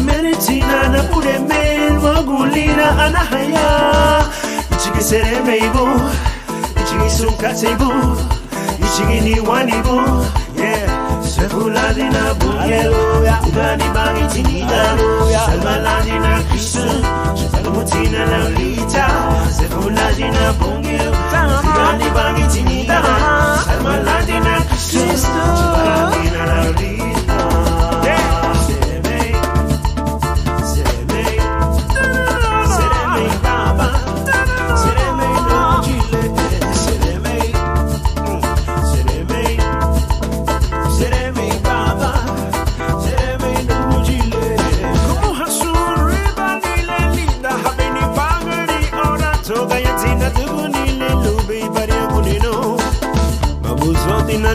Meritina na pure mel magulina anahaya ichigi seremeibo ichigi sunkateibo ichigi ni wanibo yeah sefuladina bungeluya ugani bangi tinida salmaladina kristu salmutina na lita sefuladina bungeluya ugani bangi tinida salmaladina kristu salmaladina na lita.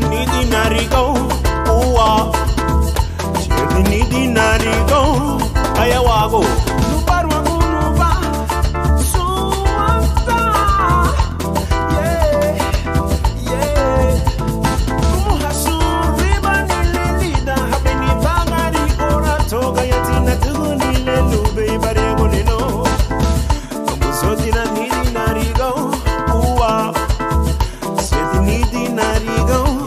Nidi narigo, uwa. Shedi nidi narigo, ayawago. Nubarwa nuba, suwanta. Yeah, yeah. Kumuhasuriba nililida, habeni bangari ora toga yatina tugu nilelu beibare gonino. Kamusotina nidi narigo, uwa. Shedi nidi narigo.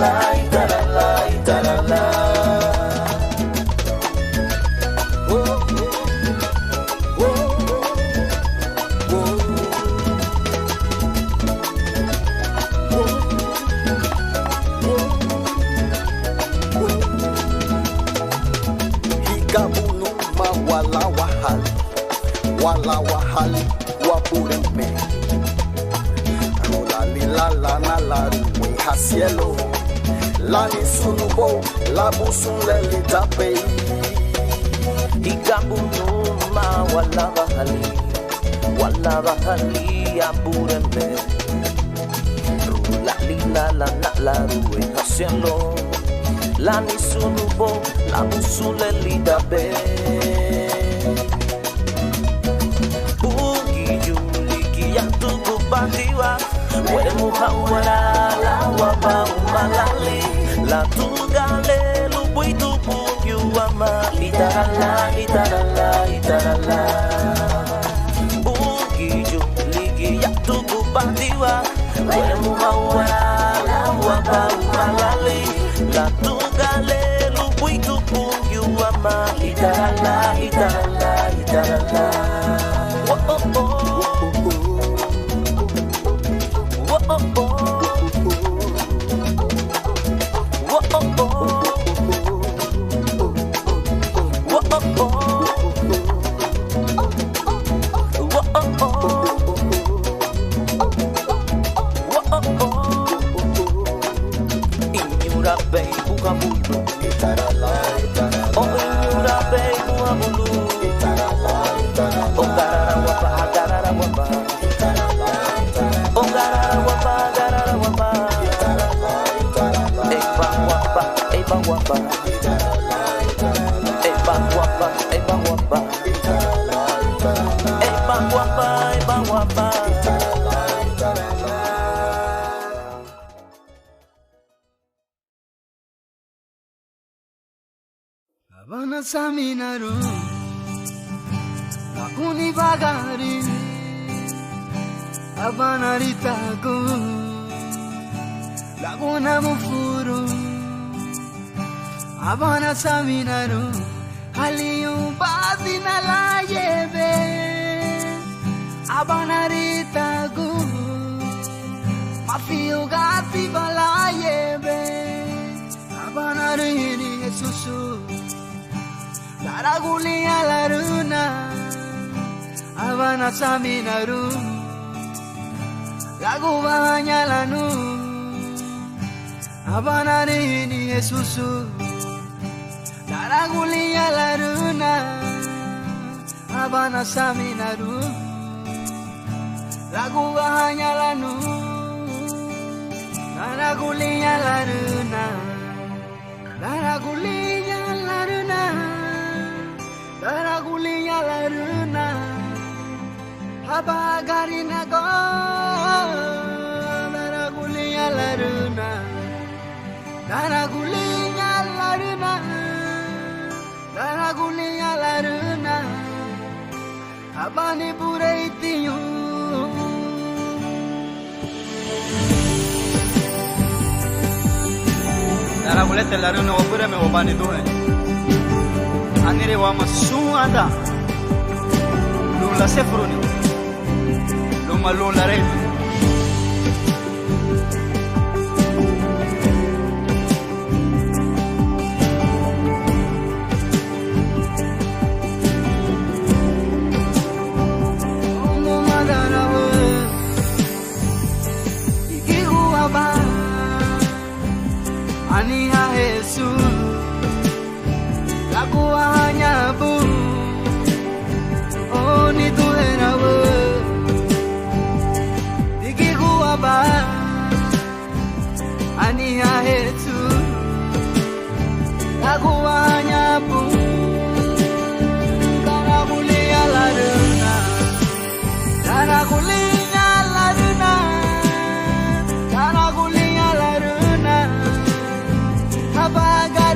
itarala, itarala, itarala. Wala wahali wabureme Rola lila lana la ruwe hasielo Lani sunubo la busunle litape Ikabunuma wala bahali abureme Rola lila lana la ruwe hasielo Lani sunubo la busunle litape Batiwa, wale muhawala la waba umalali la tugale lubuitu punyuama itarala itarala itarala Bukijo ligi ya tugu batiwa wale muhawala la waba umalali la tugale lubuitu punyuama itarala itarala itarala Oh oh oh Abana saminaru Laguni bagari Abana ritago Laguna mufuru Abana saminaru Haliyum badina la yebe Abana ritago Mafio gati bala yebe Abana rini Jesusu Daragulia la runa Abana saminaru Lagu banyak lanu Abana rini Jesusu Daragulia la runa Abana saminaru Lagu banyak lanu Daragulia la runa Daragulia la runa Daragulia la runa Habagarina go Daragulia la runa Daragulia la runa Daragulia la runa Habani bureitiyo Daragulete la runa wapure me wabani tuhe Angere wama suada Lula sefruni Luma lula rebi Aniha Jesus Lagu hanya bu Oh ni tu era bu Digi gua ba Aniha Jesus Lagu hanya bu Karena mulia la runa Karena mulia la runa Karena mulia la runa Apaga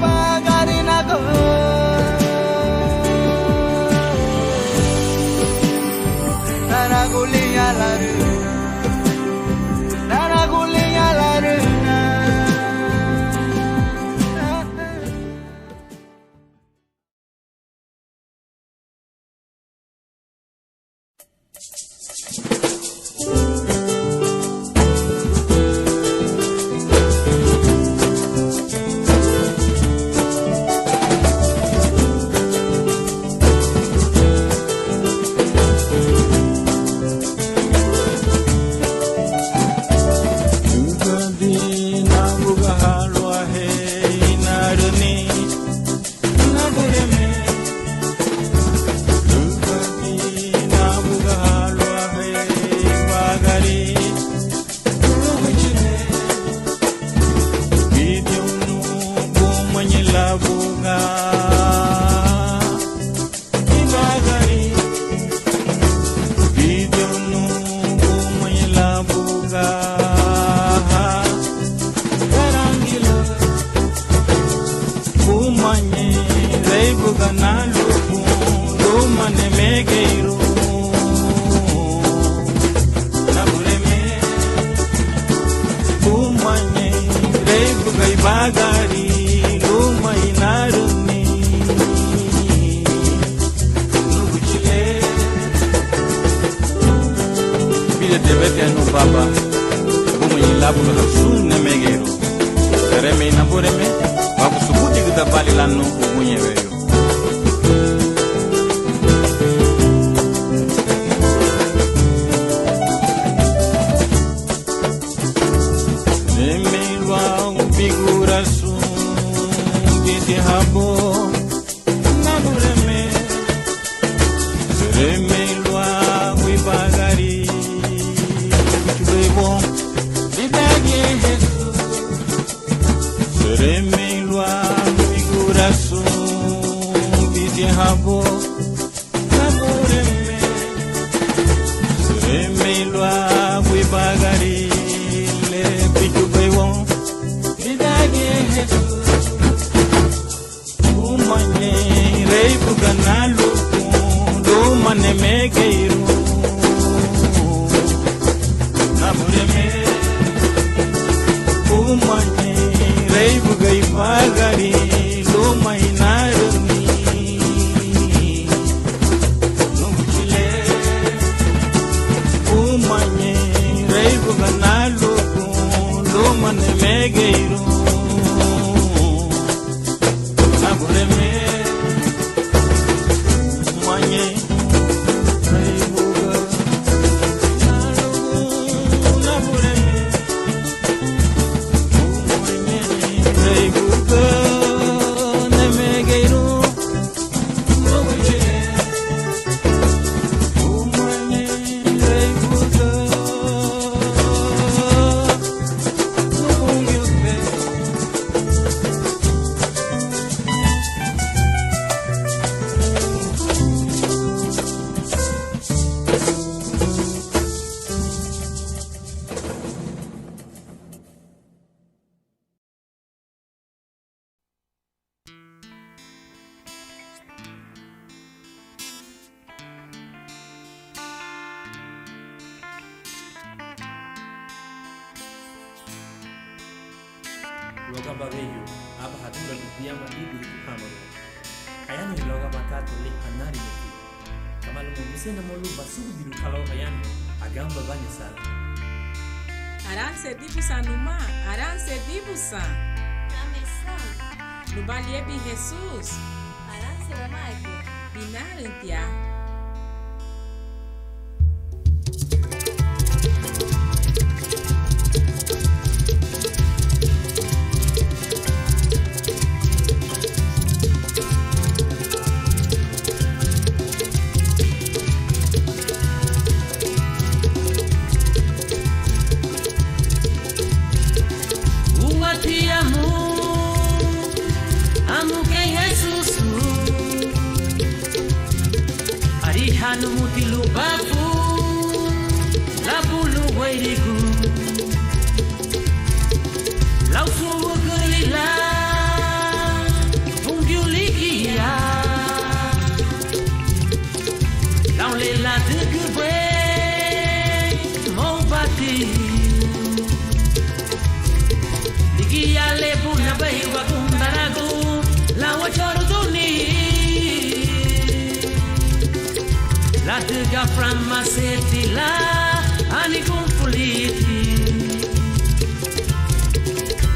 bagari nago naragulinya laru loga babeyo aba hatunga lubiyama ibu hamaro hayani loga matato le hanari mutu kama lumu musena molu basugu biru kalau hayani agamba banya sana aranse dibusa numa aranse dibusa namesa nubali ebi Jesus aranse ramage binarentia from my city la ani kumfuliti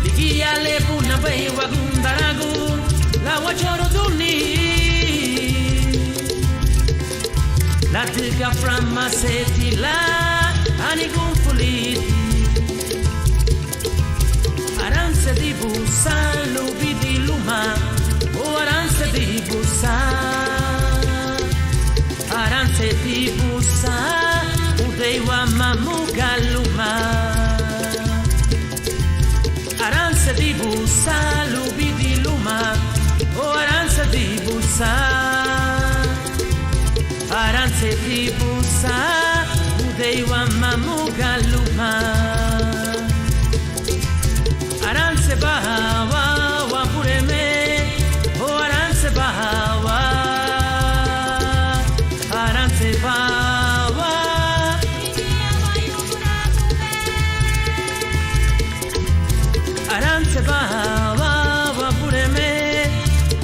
ligia lebu na bai wagundaragu la wachoro duni la tiga from my city la ani kumfuliti aranse di busa lubi di luma o aranse di busa aranse di busa udewa mamugaluma aranse di busa lubi di luma o aranse di busa aranse di busa udewa mamugaluma aranse bahawa wapureme o aranse bahawa aranse bahawa aranse bahawa wapureme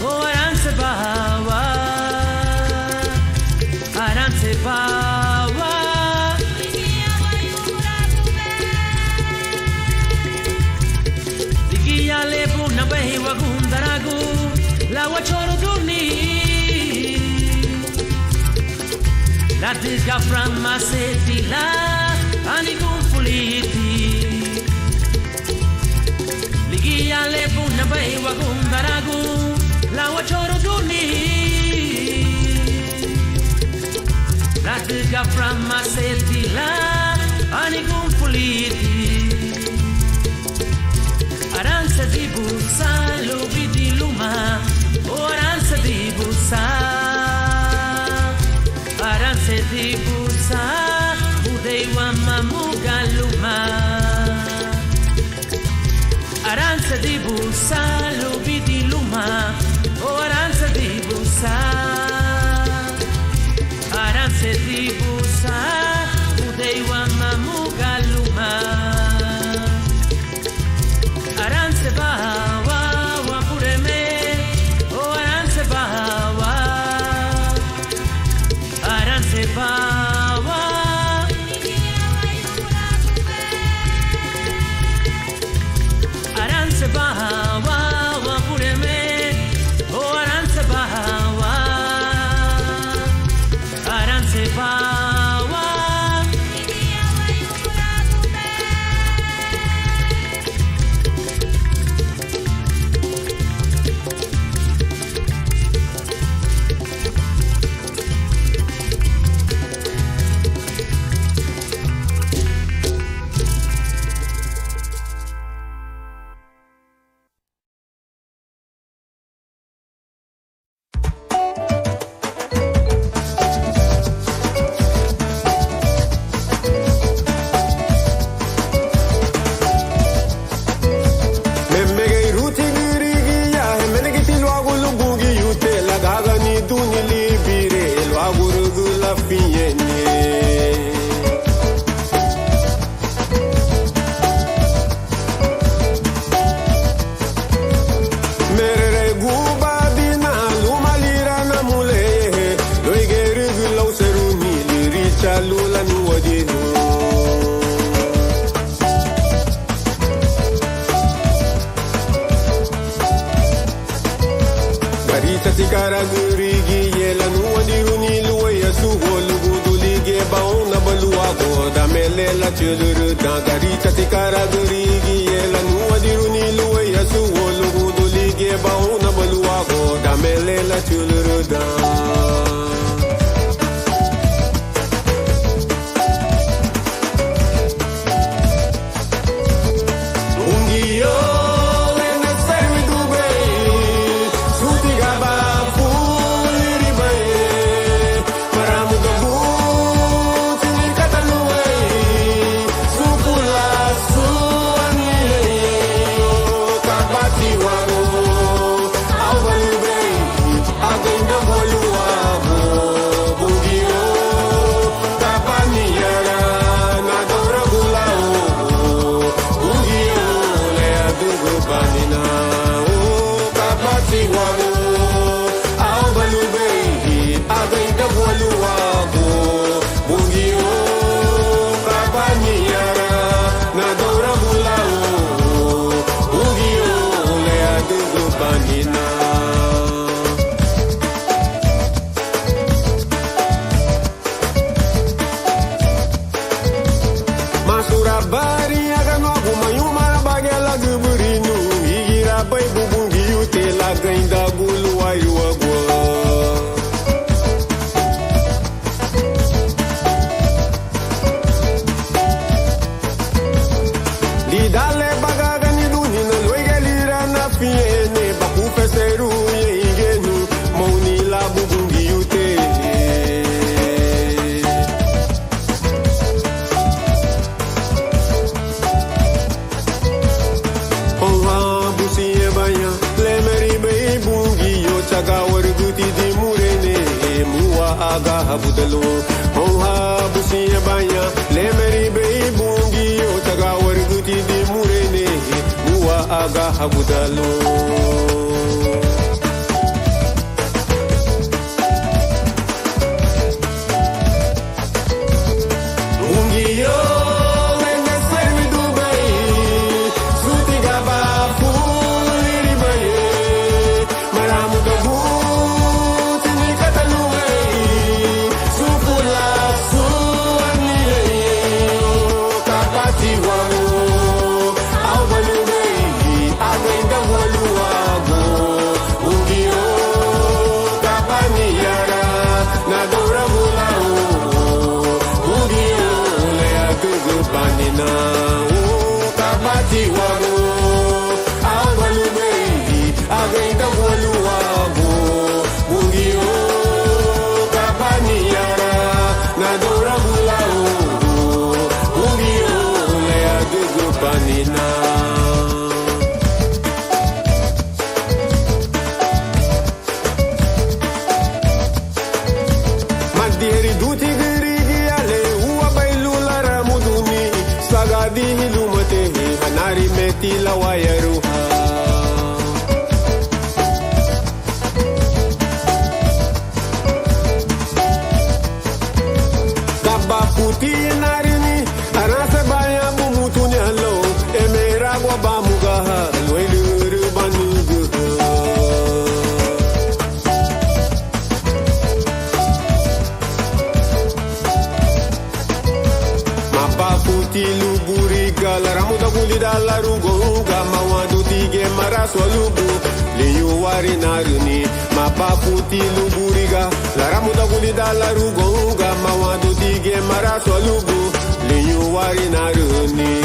o aranse bahawa aranse bahawa ligia lebu na bai wagundaragu la wachoro duni la diga from my city la ani kumfuliti ligia lebu na bai wagundaragu la wachoro duni la diga from my city la ani kumfuliti aranse di busa lubi di luma o aranse di busa aranse di busa udewa mamugaluma aranse di busa lubi di luma o aranse di busa aranse di busa udewa mamugaluma aranse bahawa wapureme o aranse bahawa aranse bahawa aranse bahawa wapureme o aranse bahawa aranse bahawa Alguém não olhou habudalo Oha busiya banya lemeri bei bungi otaga warguti di murene Uwa aga habudalo Tila wayaruha Gaba puti narini arasa baya bumutunya lo emera gwa bamugaha loeluru banugu Mapa puti luburi galaramuda kulida larugo mawadu tige maraswalubu leyo wari naruni mapaputi luburiga laramuda kulida larugo mawadu tige maraswalubu leyo wari naruni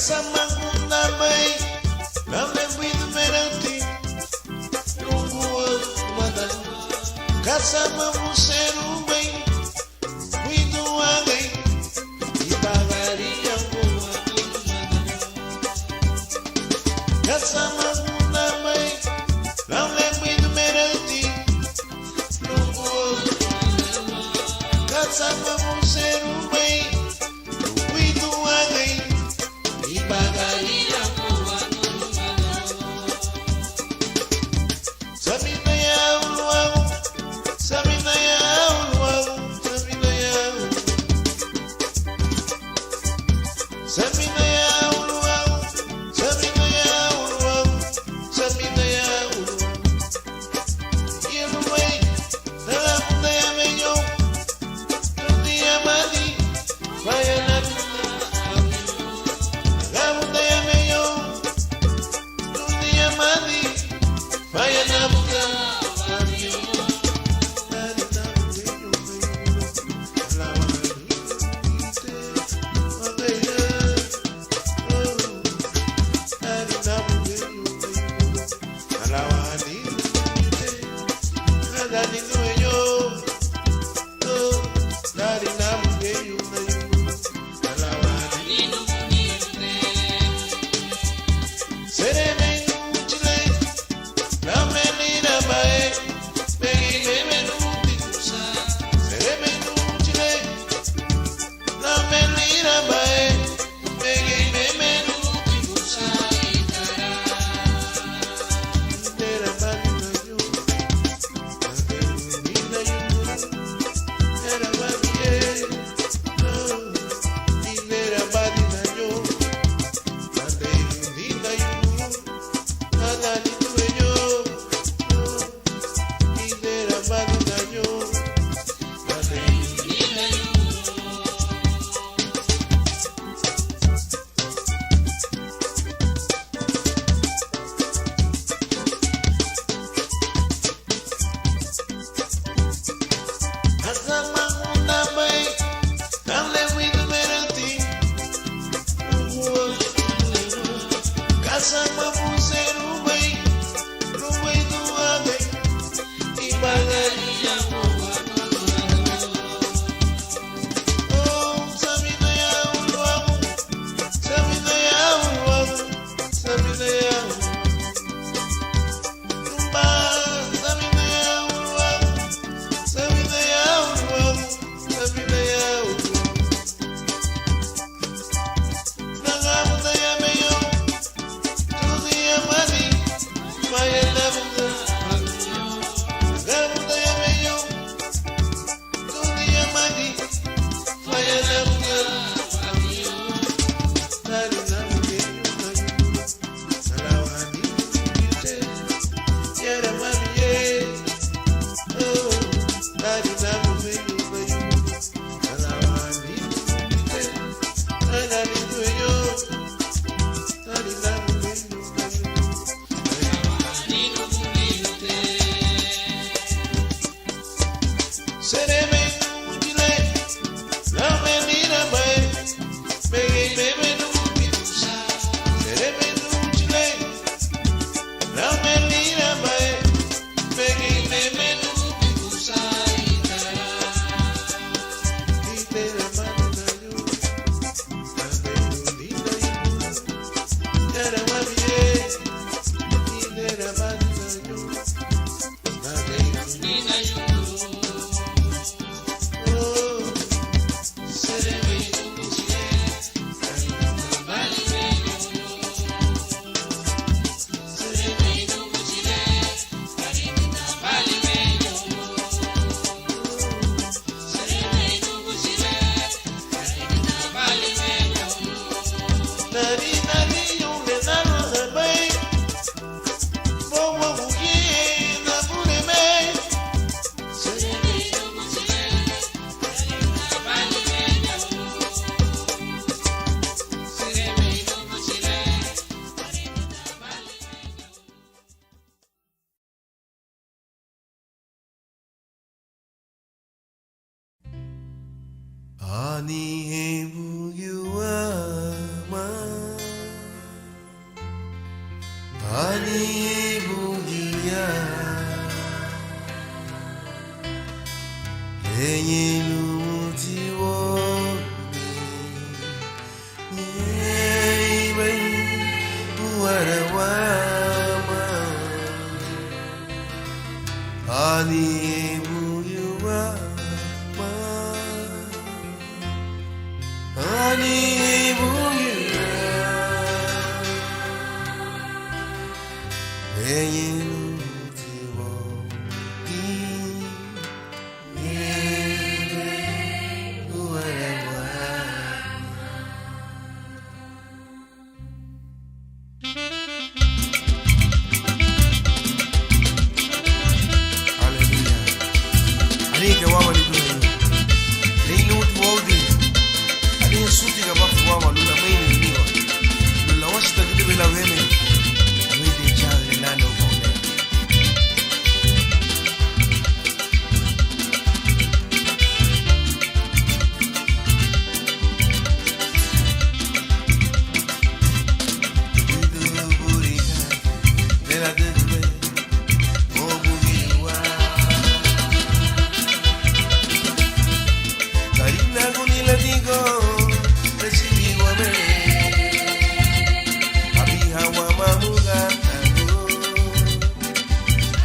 Casamanguna mãe, não lembro do merante, não vou mandar. Casamanguna ser bem, cuido alguém e pagaria boa. Casamanguna mãe, não lembro do merante, não vou mandar. Casamanguna ser bem, cuido alguém. Pagaria boa Sabinaya uluau Sabinaya uluau Sabinaya Sabinaya uluau Sabinaya uluau Sabinaya uluau Yeluway Nalamudaya meyo Dunia madi Bayana Vaya na boca, Ani hebu yuama Ani bungia Enyinu mutiwo Nyeibai Uwarawama Ani buyuwa Ani buyuwa Enyinu mutiwo Nyeibai Uwarawama Ke wawa ni kuna ni nuti wodi ani suti ga bafu wawa lula maini niwa lula washita kidi bila weme widi chale lalo kone Widu burika Nela dudube Obu miwa Karina gunila digo Residigo me Abiha wa mamuga Ago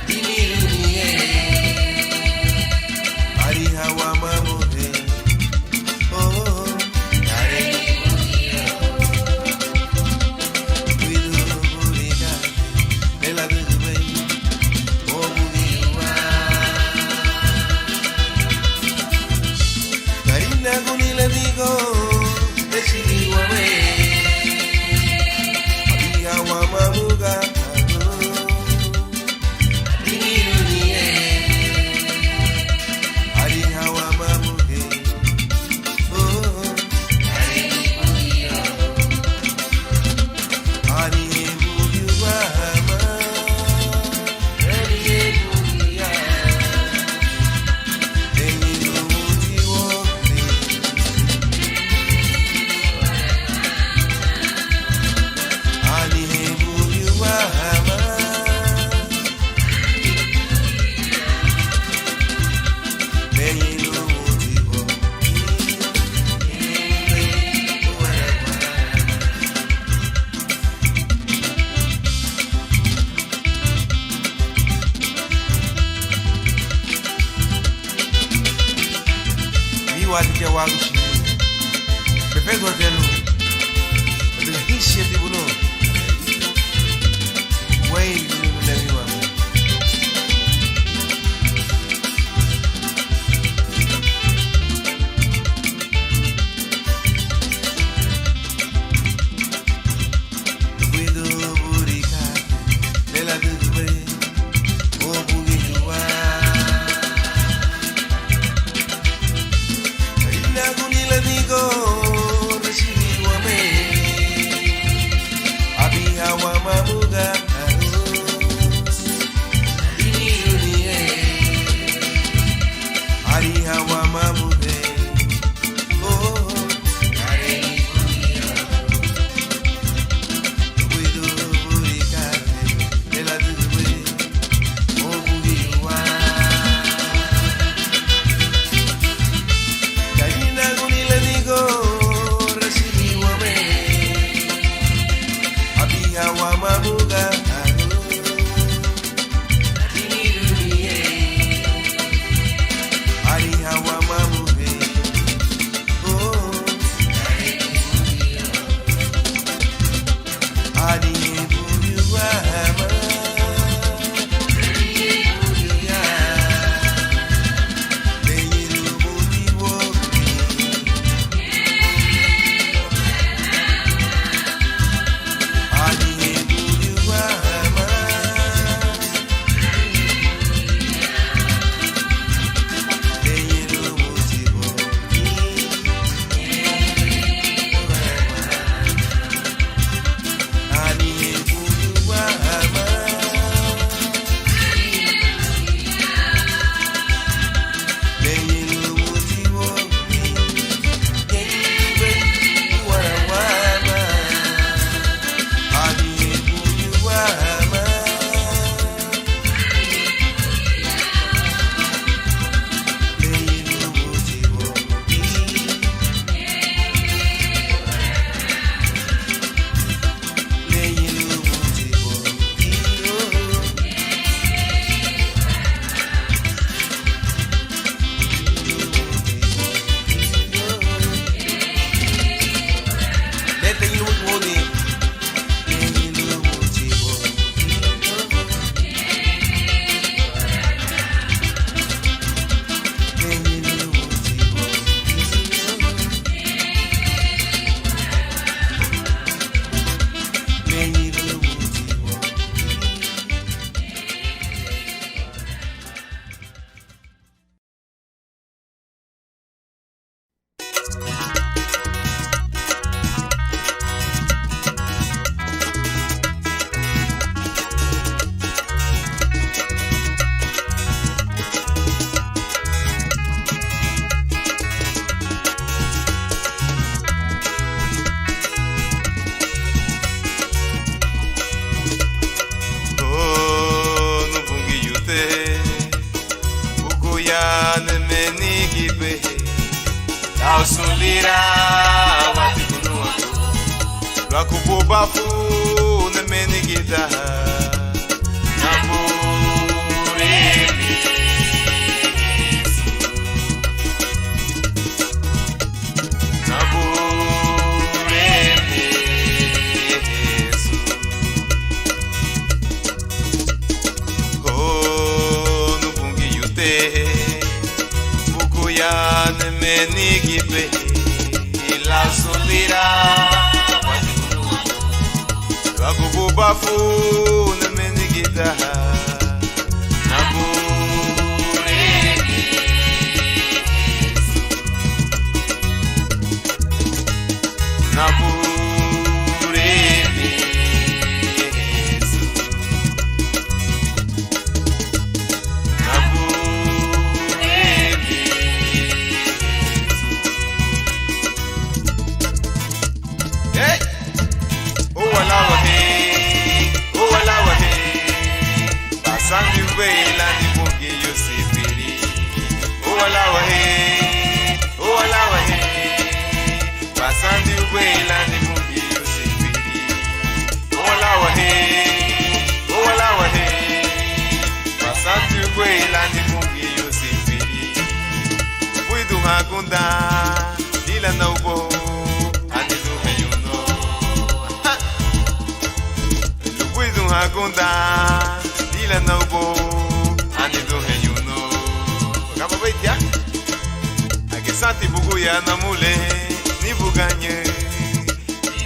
Dinirunie Ariha wa mamuge Oh Kare Widu burika Nela dudube Obu miwa Karina gunila digo Residigo me Abiha wa mamuga Ago Dinirunie Ariha wa mamuge Oh Kare Ani buyuwa ma Ani buya Enyinu mutiwo Ani buyuwa ma Enyinu mutiwo Miwa dija wangu shini Befego tenu Adila hisi yeti buno Wei dinu miwa Widu burika Nela dudube Obu miwa Karina gunila digo Residigo me Abiha wa mamuga Ago Dinirunie Ariha wa mamuge Oh Kare Widu burika Nela dudube Obu miwa Karina gunila digo Residigo me Abiha wa mamuga Ago Dinirunie Ariha wa mamuga lausulira wati kunua lwakububafu nemenigida naburemi Nenigibe la solira Wagububafu na menigida Naburemi Naburemi Sandy Wayla ni Mungi Yosefiri Owalawa he Sandy Wayla ni Mungi Yosefiri Owalawa he Sandy Wayla ni Mungi Yosefiri Puidu Hagunda Dila Naubo Anidu Hayuno Puidu Hagunda Dila Naubo Anidu Hayuno Kama Betia Agesanti Buguya Namule Ni Buganye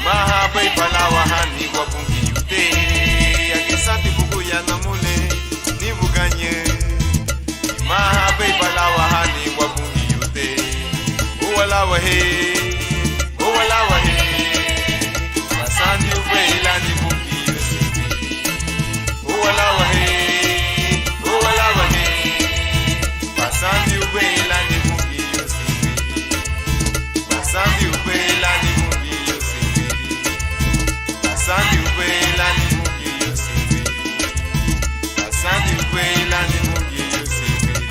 Maha Bay Palawa Hani Wabungi Yute Agesanti Buguya Namule Ni Buganye Maha Bay Palawa Hani Wabungi Yute Owalawa he Basandi Wayla ni Mungi Yosefiri Owalawa he Basandi Wayla ni Mungi Yosefiri Basandi Wayla ni Mungi Yosefiri Basandi Wayla ni Mungi Yosefiri Basandi Wayla ni Mungi Yosefiri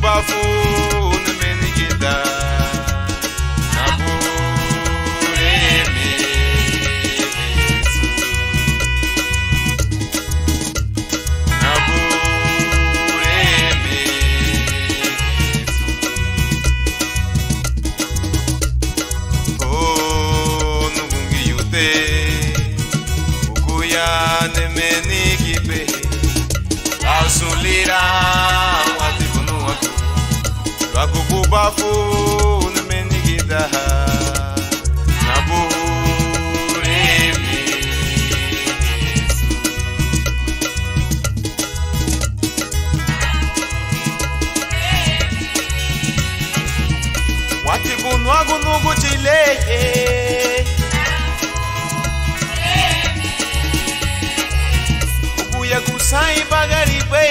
Bafu na menigida Naburemi Naburemi Oh Nubungi Yute Ukuya ne menigibe Ausulira Wakububafu na menigida Naburemi Watibunu agunugu chile Ubuya kusai bagaribe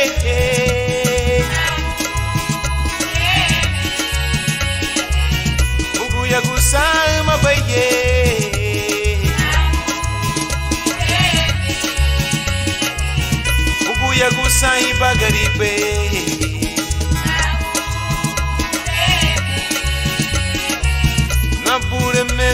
Ya gusang mabaye Ugu ya gusang ibagaribe Nabureme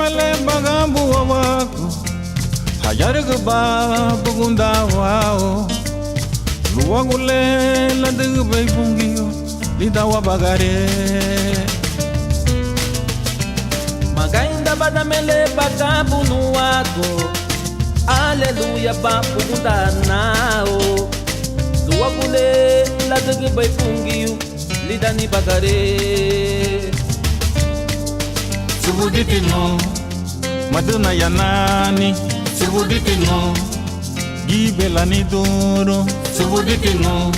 mele bagambu wako hayar gba bugunda wao luagule la de bay bungio lida wa bagare magainda badamele bagambu nuwako aleluya ba bugunda nao luagule la de bay bungio lida ni bagare Subuditino, maduna yanani. Subuditino, gibela ni duro. Subuditino,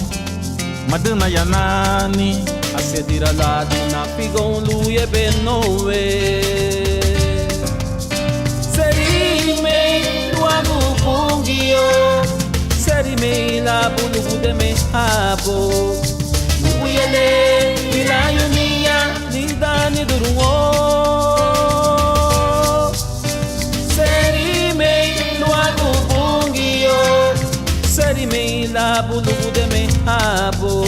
maduna yanani. Asedira la duna figon luye benowe. Serime luagu pungio, serime la bulugu de me habo. Nuyele vilayunia linda ni durungo. Serime la bulugu de me habo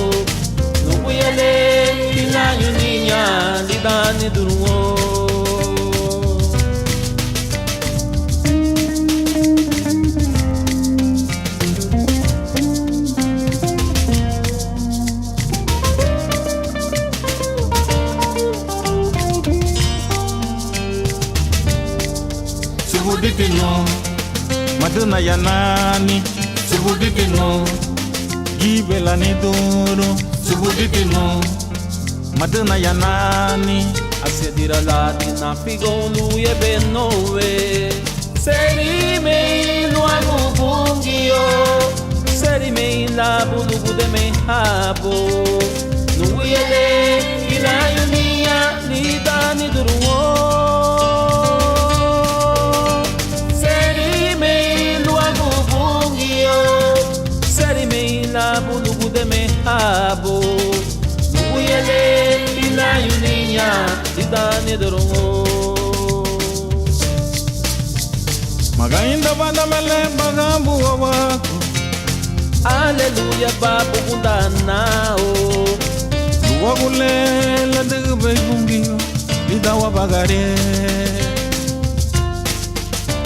Nubuyele kilanyu ninya lidani duruo Subuditino, maduna yanani. Subuditino, gibela ni duro. Subuditino, maduna yanani. Asedira la dina figon luye benowe Serime luagu pungio Serime la bulugu de me habo Nuyele ilayunia lidani duruo la bulugu de me habo Nuyele ila yuninya Lidani dorongo Magainda banda mele bagambu wako Aleluya babu kundanao Luagule la de bay bungio lida wa bagare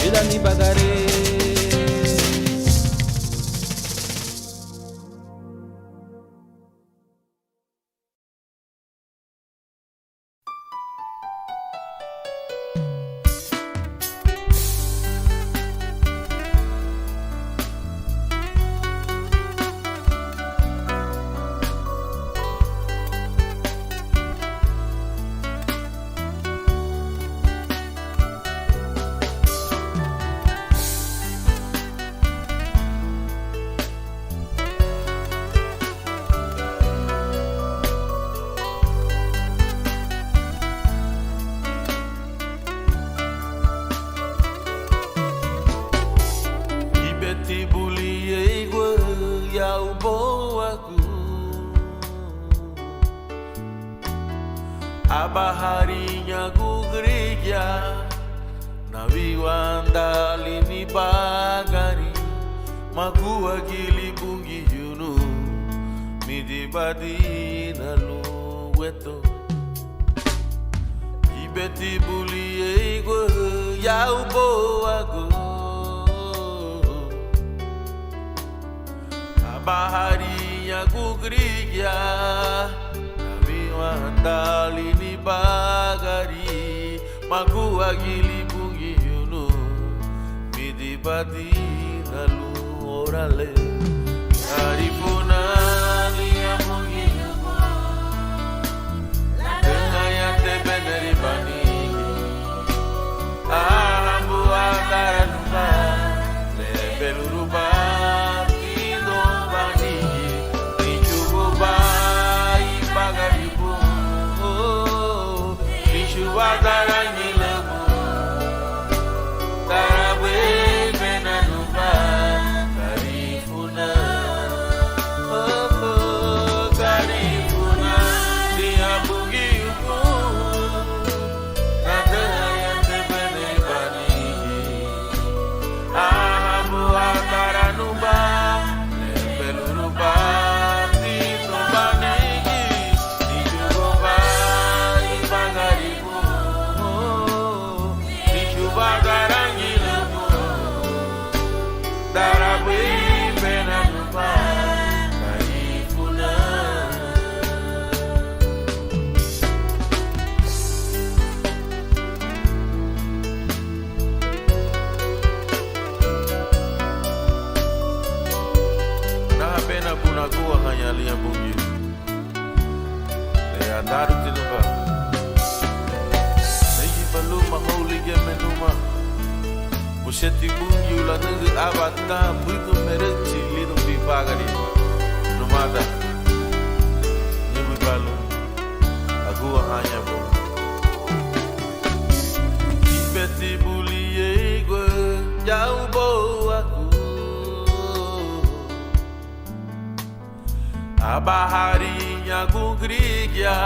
Lida ni bagare Abaharinha gugreja na viwanda lini bagari magua gili bungi yunu midibadi na luweto ibeti buli ego ya ubo ago Abaharinha gugreja Mandali ni bagari magua gili bungi yunu midibadi nalu orale arifuna liya bungi yubo tengaya te beneri bani ahambu agara nuka lebeluru batido bani nijubu bai bagari Wadarani lagu Tarawe benanuba Karifuna Daru tinuba Neji paluma holy gemenuma Musheti bunyu la nungu abata Buitu merechi lidu bipagari Numada Nibu balu Agua hanya bo Ibeti buliye gwe Jauh bo aku Abaharinya gugrigia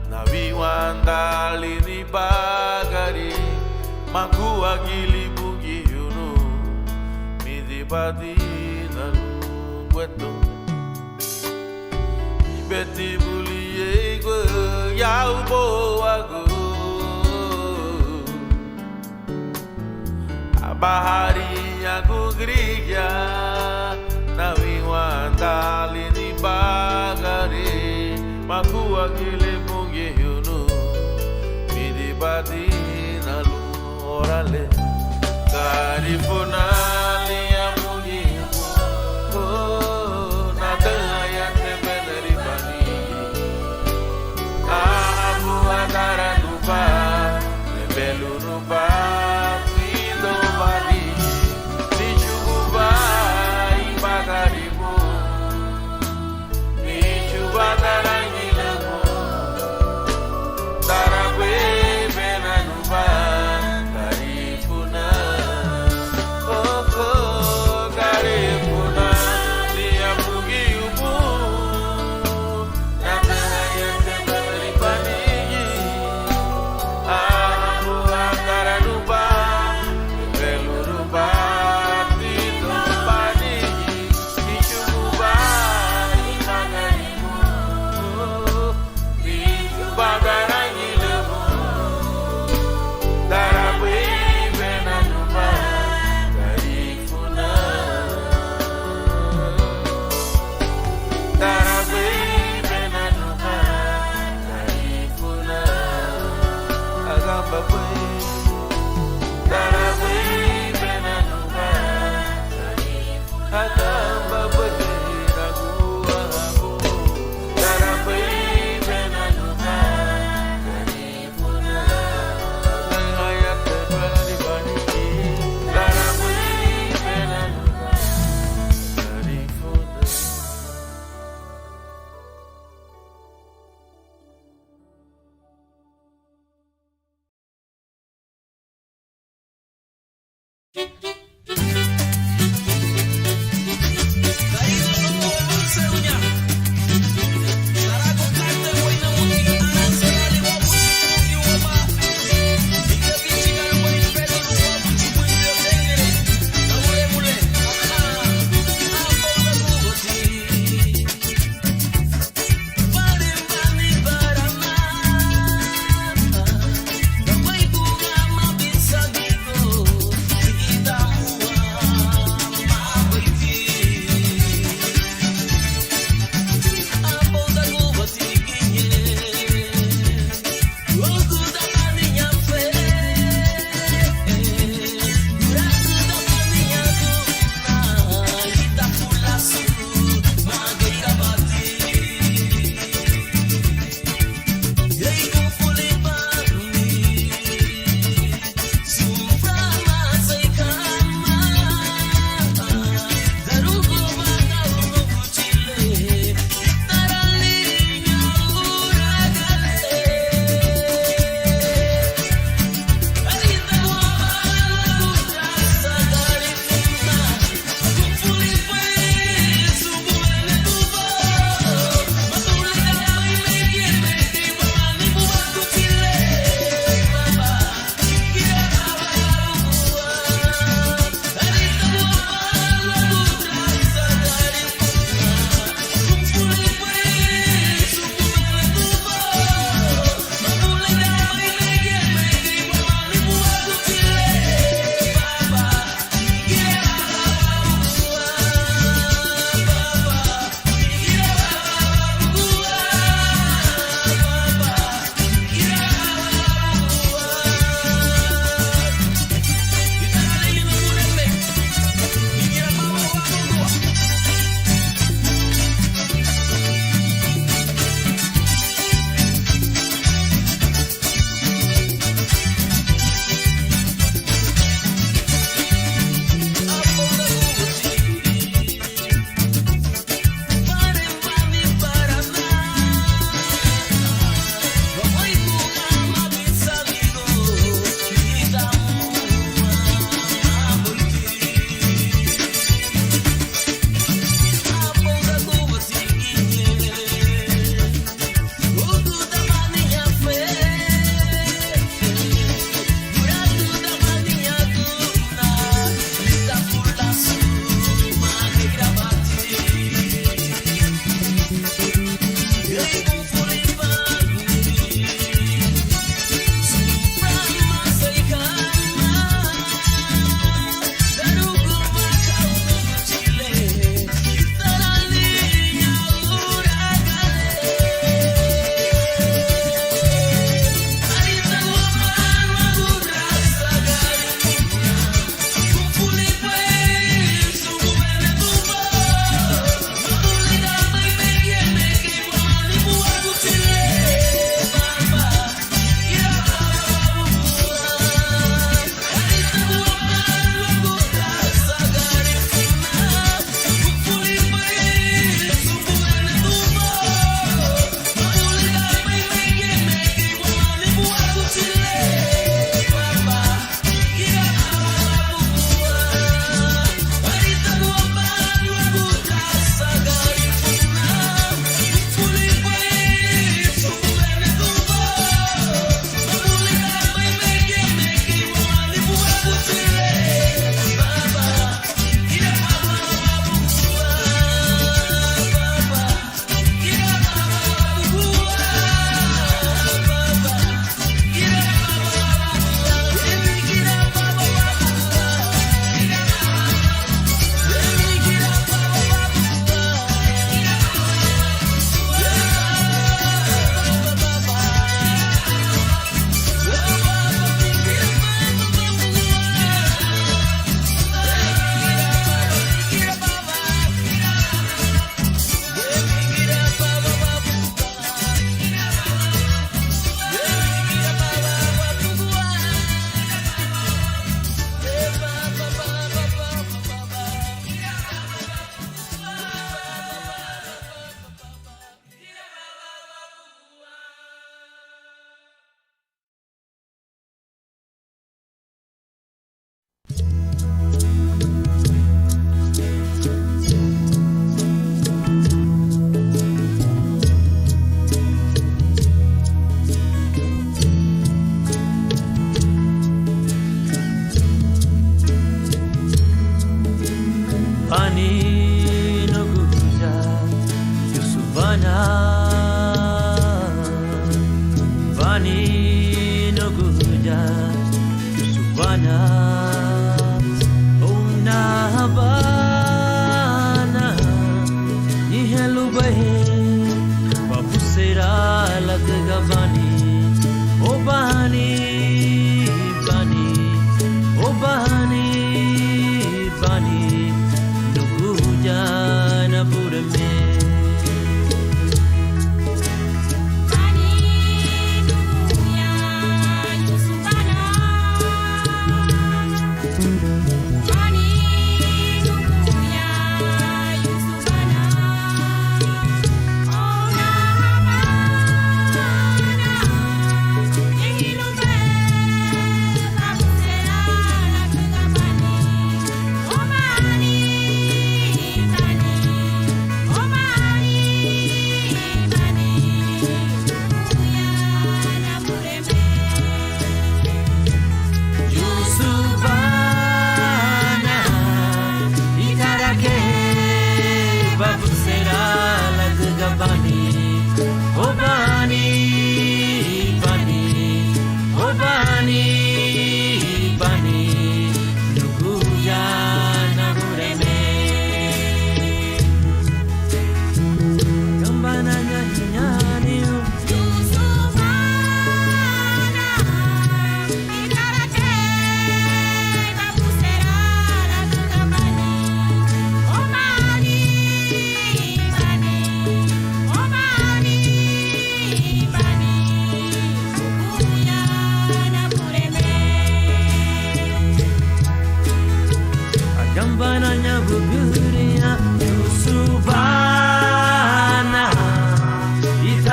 Nabi wandali ni bagari Maku agili bugi yunu Midi badi nalu gueto Ibeti buliye gwe Yau bo aku Abaharinya gugrigia Nabi wandali ni bagari Maku agile mungi yunu Midi badi nalu orale Karifunali ya mungi Oh, nada yang tebeneri bani Abu adara lupa Lebelu lupa Pido badi Dicuba Ibagaribu Dicuba darangi lemu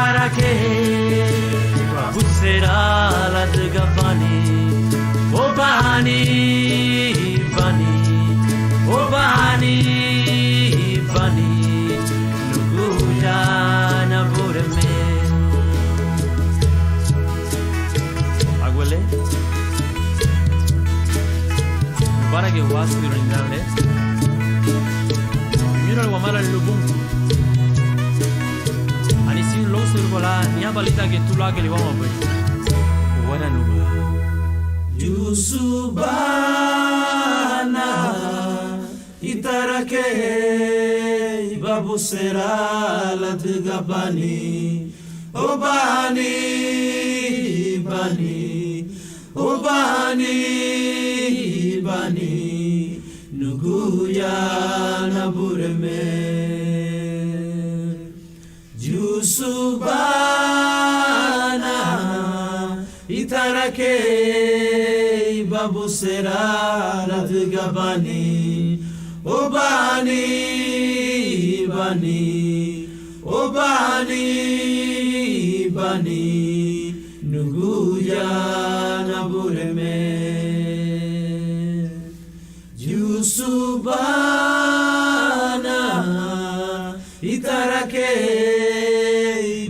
Itarake Babusera la de Gabani Obani Bani Obani Bani Nuguya na bureme Aguele Para que was we ring down there Mira lo mala lo bungu Ani sin lo servola ni abalita que tú la que le vamos a ver Buena nuba Yusubana Itarake Babusera la de Gabani Obani Bani Obani Bani Nuguya na bureme Yusubana Itarake Babusera la de Gabani Obani Bani Obani Bani Nuguya na bureme Yusubana Itarake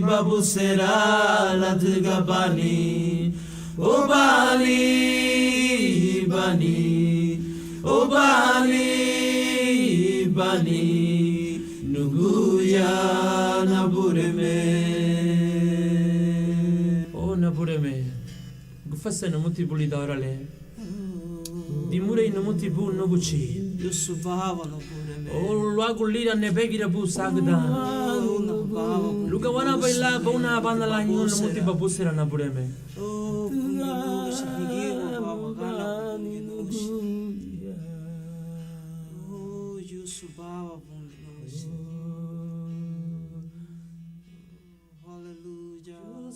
Babusera la de Gabani Obani Bani Obani Bani Nuguya na bureme Oh na bureme Gufasa na muti buli daurale Dimure na muti bu no guchi Yusubava no bureme Oh lagu lira ne begira bu sagda Luka wana baila bauna banda la nyo na muti babusera na bureme Oh kunyo shigiro babagala Oh Yusubava Hallelujah.